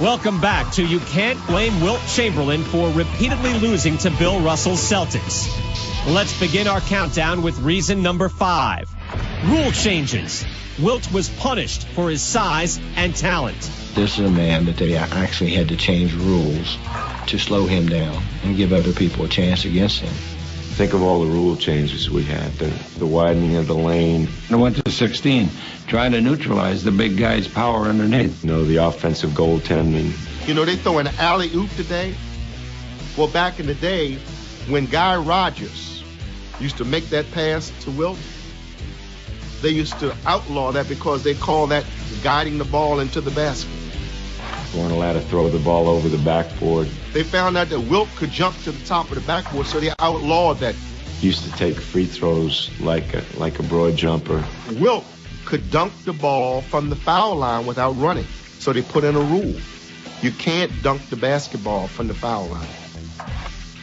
Welcome back to You Can't Blame Wilt Chamberlain for repeatedly losing to Bill Russell's Celtics. Let's begin our countdown with reason number 5. Rule changes. Wilt was punished for his size and talent. This is a man that they actually had to change rules to slow him down and give other people a chance against him. Think of all the rule changes we had, the widening of the lane. I went to 16, trying to neutralize the big guy's power underneath. The offensive goaltending. They throw an alley-oop today. Well, back in the day, when Guy Rogers used to make that pass to Wilt, they used to outlaw that because they call that guiding the ball into the basket. Weren't allowed to throw the ball over the backboard. They found out that Wilt could jump to the top of the backboard, so they outlawed that. Used to take free throws like a broad jumper. Wilt could dunk the ball from the foul line without running, so they put in a rule. You can't dunk the basketball from the foul line.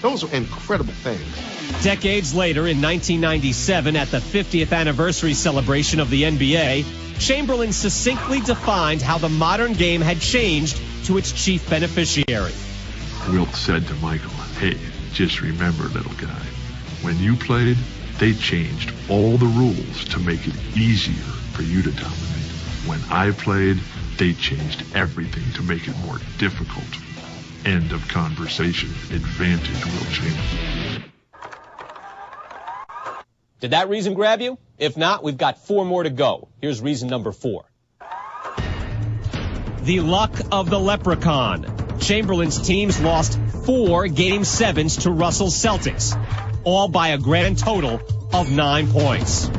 Those are incredible things. Decades later, in 1997, at the 50th anniversary celebration of the NBA, Chamberlain succinctly defined how the modern game had changed to its chief beneficiary. Wilt said to Michael, "Hey, just remember, little guy, when you played, they changed all the rules to make it easier for you to dominate. When I played, they changed everything to make it more difficult. End of conversation. Advantage, Wilt Chamberlain." Did that reason grab you? If not, we've got 4 more to go. Here's reason number 4. The luck of the leprechaun. Chamberlain's teams lost 4 Game 7s to Russell's Celtics, all by a grand total of 9 points.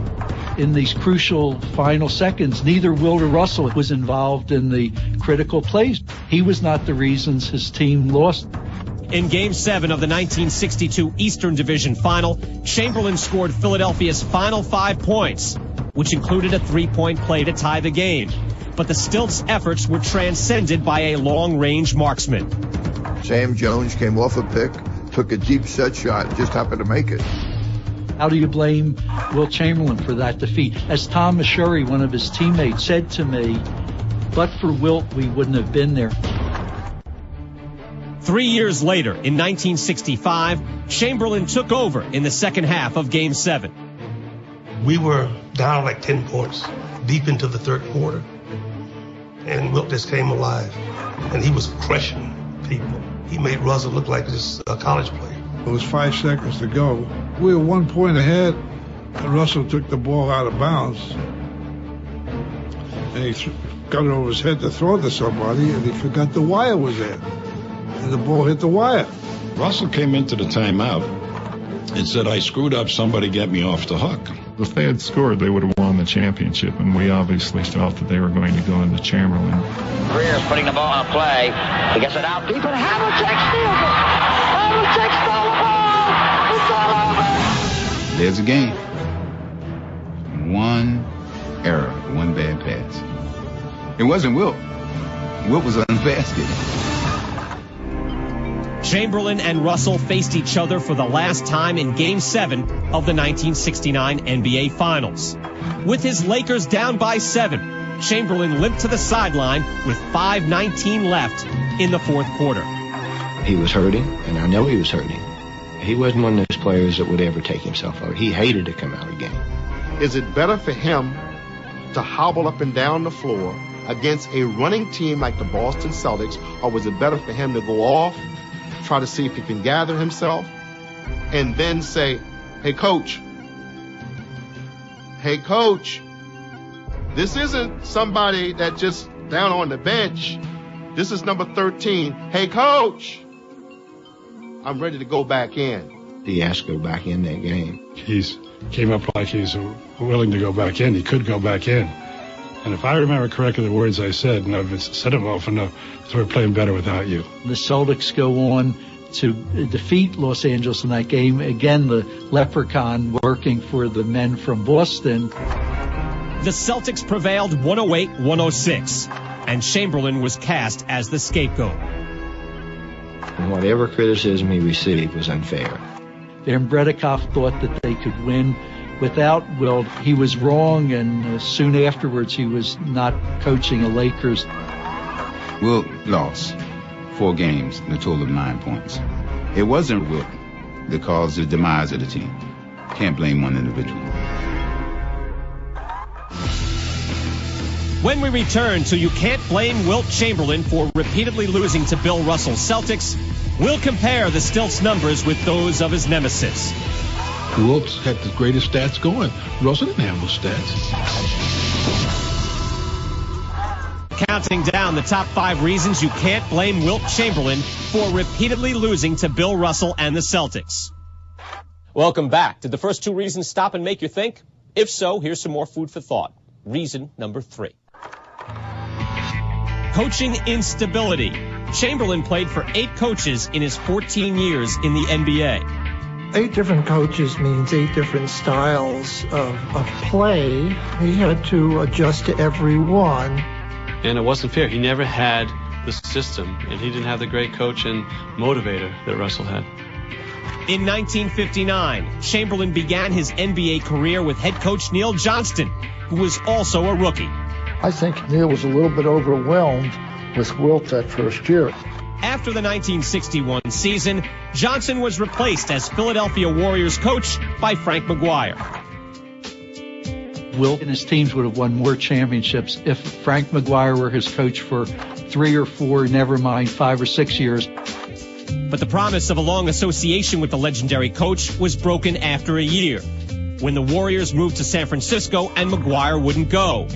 In these crucial final seconds, neither Wilt or Russell was involved in the critical plays. He was not the reasons his team lost. In Game 7 of the 1962 Eastern Division Final, Chamberlain scored Philadelphia's final 5 points, which included a 3-point play to tie the game. But the Stilts' efforts were transcended by a long-range marksman. Sam Jones came off a pick, took a deep set shot, just happened to make it. How do you blame Wilt Chamberlain for that defeat? As Tom Mashuri, one of his teammates, said to me, but for Wilt, we wouldn't have been there. 3 years later, in 1965, Chamberlain took over in the second half of Game 7. We were down like 10 points, deep into the third quarter. And Wilt just came alive. And he was crushing people. He made Russell look like just a college player. It was 5 seconds to go. We were 1 point ahead, and Russell took the ball out of bounds. And he got it over his head to throw it to somebody, and he forgot the wire was there. And the ball hit the wire. Russell came into the timeout and said, "I screwed up. Somebody get me off the hook." If they had scored, they would have won the championship, and we obviously felt that they were going to go into Chamberlain. Greer's putting the ball in play. He gets it out deep, and Havlicek steals it. Havlicek stole the ball. It's all over. There's a game. One error, one bad pass. It wasn't Wilt. Wilt was unbasket. Chamberlain and Russell faced each other for the last time in Game 7 of the 1969 NBA Finals. With his Lakers down by 7, Chamberlain limped to the sideline with 5:19 left in the fourth quarter. He was hurting, and I know he was hurting. He wasn't one of those players that would ever take himself out. He hated to come out again. Is it better for him to hobble up and down the floor against a running team like the Boston Celtics, or was it better for him to go off, try to see if he can gather himself, and then say, hey, coach, this isn't somebody that just down on the bench. This is number 13. Hey, coach, I'm ready to go back in. He asked to go back in that game. He's came up like he's willing to go back in. He could go back in. And if I remember correctly the words I said, and I've said them often enough, so we're playing better without you. The Celtics go on to defeat Los Angeles in that game. Again, the leprechaun working for the men from Boston. The Celtics prevailed 108-106, and Chamberlain was cast as the scapegoat. And whatever criticism he received was unfair. And Bredikoff thought that they could win without Wilt. He was wrong, and soon afterwards he was not coaching the Lakers. Wilt lost 4 games in a total of 9 points. It wasn't Wilt that caused the demise of the team. Can't blame one individual. When we return to You Can't Blame Wilt Chamberlain for repeatedly losing to Bill Russell's Celtics, we'll compare the Stilts numbers with those of his nemesis. Wilt had the greatest stats going. Russell didn't have those stats. Counting down the top 5 reasons you can't blame Wilt Chamberlain for repeatedly losing to Bill Russell and the Celtics. Welcome back. Did the first 2 reasons stop and make you think? If so, here's some more food for thought. Reason number 3. Coaching instability. Chamberlain played for 8 coaches in his 14 years in the NBA. 8 different coaches means 8 different styles of play. He had to adjust to every one. And it wasn't fair. He never had the system, and he didn't have the great coach and motivator that Russell had. In 1959, Chamberlain began his NBA career with head coach Neil Johnston, who was also a rookie. I think Neil was a little bit overwhelmed with Wilt that first year. After the 1961 season, Johnson was replaced as Philadelphia Warriors coach by Frank McGuire. Wilt and his teams would have won more championships if Frank McGuire were his coach for 3 or 4, never mind 5 or 6 years. But the promise of a long association with the legendary coach was broken after a year, when the Warriors moved to San Francisco and McGuire wouldn't go.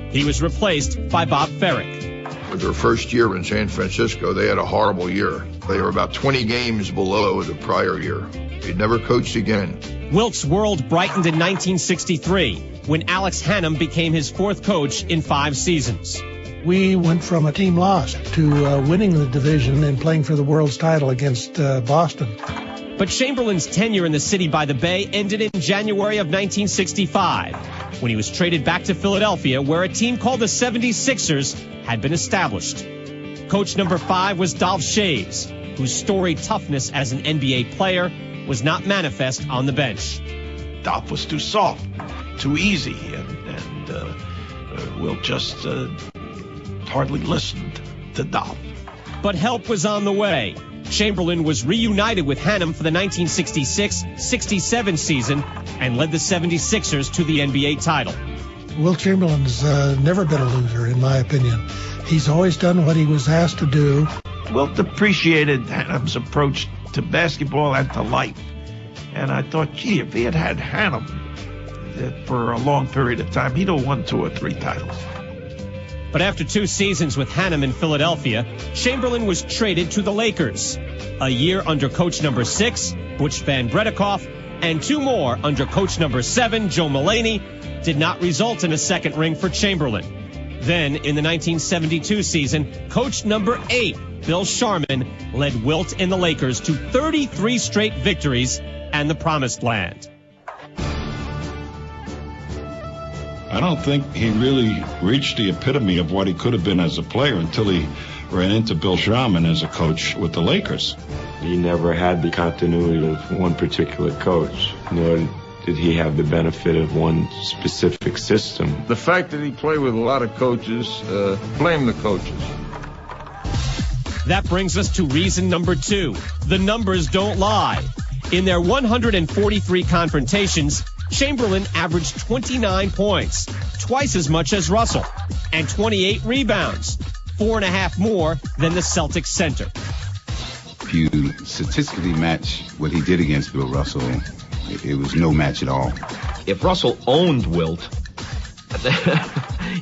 He was replaced by Bob Ferrick. For their first year in San Francisco, they had a horrible year. They were about 20 games below the prior year. He'd never coached again. Wilt's world brightened in 1963, when Alex Hannum became his 4th coach in 5 seasons. We went from a team lost to winning the division and playing for the world's title against Boston. But Chamberlain's tenure in the city by the Bay ended in January of 1965, when he was traded back to Philadelphia, where a team called the 76ers had been established. Coach number 5 was Dolph Shaves, whose storied toughness as an NBA player was not manifest on the bench. Dolph was too soft, too easy, and Wilt just hardly listened to Dolph. But help was on the way. Chamberlain was reunited with Hannum for the 1966-67 season and led the 76ers to the NBA title. Wilt Chamberlain's never been a loser, in my opinion. He's always done what he was asked to do. Wilt appreciated Hannum's approach to basketball and to life. And I thought, gee, if he had had Hannum for a long period of time, he'd have won 2 or 3 titles. But after 2 seasons with Hannum in Philadelphia, Chamberlain was traded to the Lakers. A year under coach number 6, Butch Van Bredekoff, and 2 more under coach number 7, Joe Mulaney, did not result in a second ring for Chamberlain. Then, in the 1972 season, coach number 8, Bill Sharman, led Wilt and the Lakers to 33 straight victories and the Promised Land. I don't think he really reached the epitome of what he could have been as a player until he ran into Bill Sharman as a coach with the Lakers. He never had the continuity of one particular coach, nor did he have the benefit of one specific system. The fact that he played with a lot of coaches, blame the coaches. That brings us to reason number 2. The numbers don't lie. In their 143 confrontations, Chamberlain averaged 29 points, twice as much as Russell, and 28 rebounds, 4.5 more than the Celtics center. If you statistically match what he did against Bill Russell, it was no match at all. If Russell owned Wilt,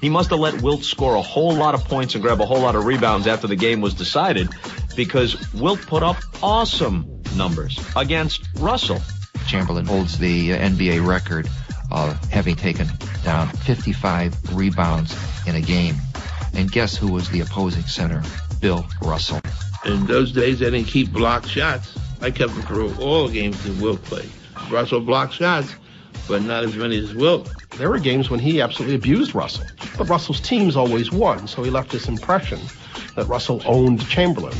he must have let Wilt score a whole lot of points and grab a whole lot of rebounds after the game was decided, because Wilt put up awesome numbers against Russell. Chamberlain holds the NBA record of having taken down 55 rebounds in a game. And guess who was the opposing center? Bill Russell. In those days, they didn't keep blocked shots. I kept them through all the games that Wilt played. Russell blocked shots, but not as many as Wilt. There were games when he absolutely abused Russell. But Russell's teams always won, so he left this impression that Russell owned Chamberlain.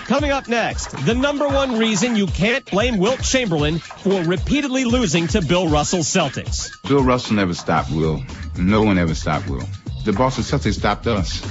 Coming up next, the number 1 reason you can't blame Wilt Chamberlain for repeatedly losing to Bill Russell's Celtics. Bill Russell never stopped Wilt. No one ever stopped Wilt. The Boston Celtics stopped us.